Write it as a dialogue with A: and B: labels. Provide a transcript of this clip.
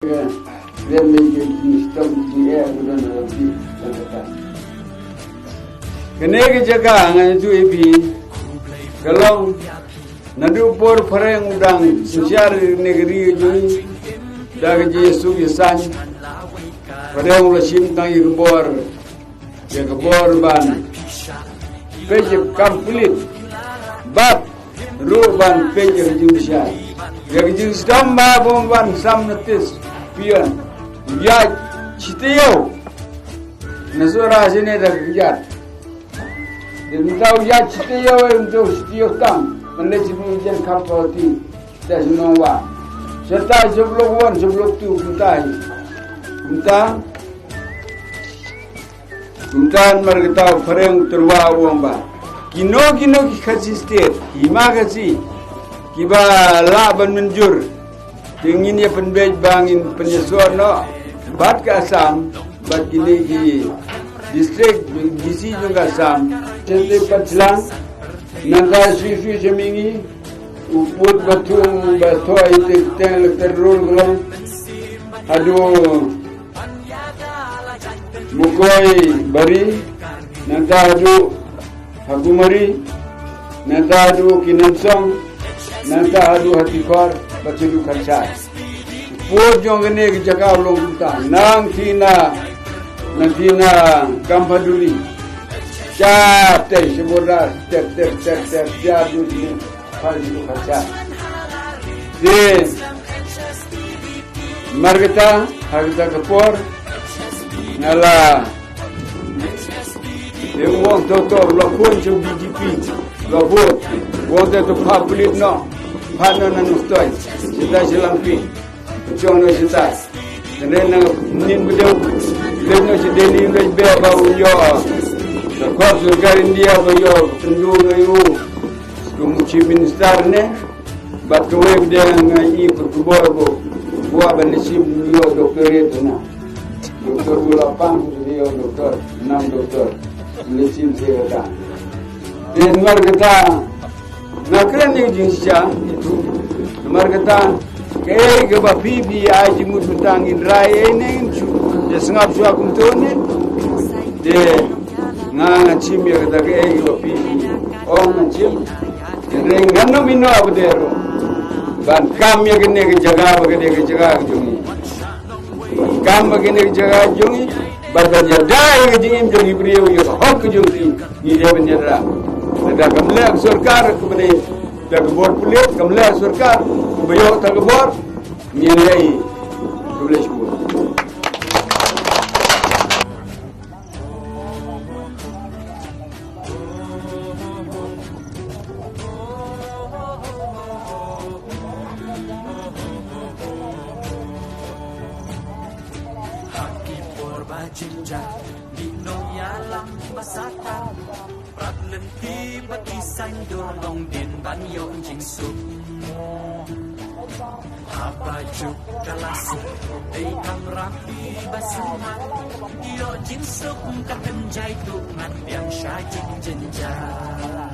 A: Dia sistem dia sudah lebih terbatas. Kena jaga dengan itu ibi. Kalau nadu por perang udang sosial negeri ini dah Yesus Yesan perang lasim tang ikbor ban peje complete bab ruban peje judicial yang sistem ban sam notis pion ya citeo nasura sini dah kerja dan tahu ya citeo untuk citeo tam menuju ujian kapal ti dah senangwa serta sebelum tu Kuntan mereka perang terwa wamba. Kino ki khasi state, hima khasi. Kiba laban menjur. Tingin ya penbej bangin penyesuar no. Bat ke Assam, bat kini ki distrik gisi juga Assam. Jadi paclang, naga sui semingi. Uput batung batoi teng terrul gelong. Aduh. Mukoi bari, nanta adu Hagumari, nanta adu Kinansong, nanta adu Hatifar, baculu Kacai. Pur jongene ke jaga ulong kita, nang tina Kampaduli, cap teh semudah tep jadu ni baculu Kacai. Di Margata, Harita Kapur. Nala, yang wong toto lakon sa BGP, labot, wong toto public no, paano na nustoy, sita silang pi, kutsyon na sita, dan na ninbudaw, dan na si Deni Lejbe ba uyo, sa korps surgar India ba uyo, tundu na yu, chief minister ne, bat kawag din nga ipagkubor ko, buwa ba nasim uyo doktorate na. Doktor 28 dia doktor 6 doktor mesin saya. Dan markata nak kena jinsia itu markata kaya ke bapibi aji mut betangin raya ini dia sengap suakum tu ni dia ngacim ya kata kaya ke bapibi ngacim dan ngano mino abdero ban kam ya kene ke jaga ke jaga jungi kam begini jaga jungi berbagai dai ke jingim jungi beriau yo hok jungi ni dia benyera ada kamla sarkar kepada dak bor pulit kamla sarkar bayo tak bor ni lai boleh syukur
B: Jinjak di noyalang masata prat lenti bakisan dorong din banyo jingsuk habajuk kalasi ay ang rapi basuhan iyo jingsuk kakenjay tu ngan biang syajing jenjak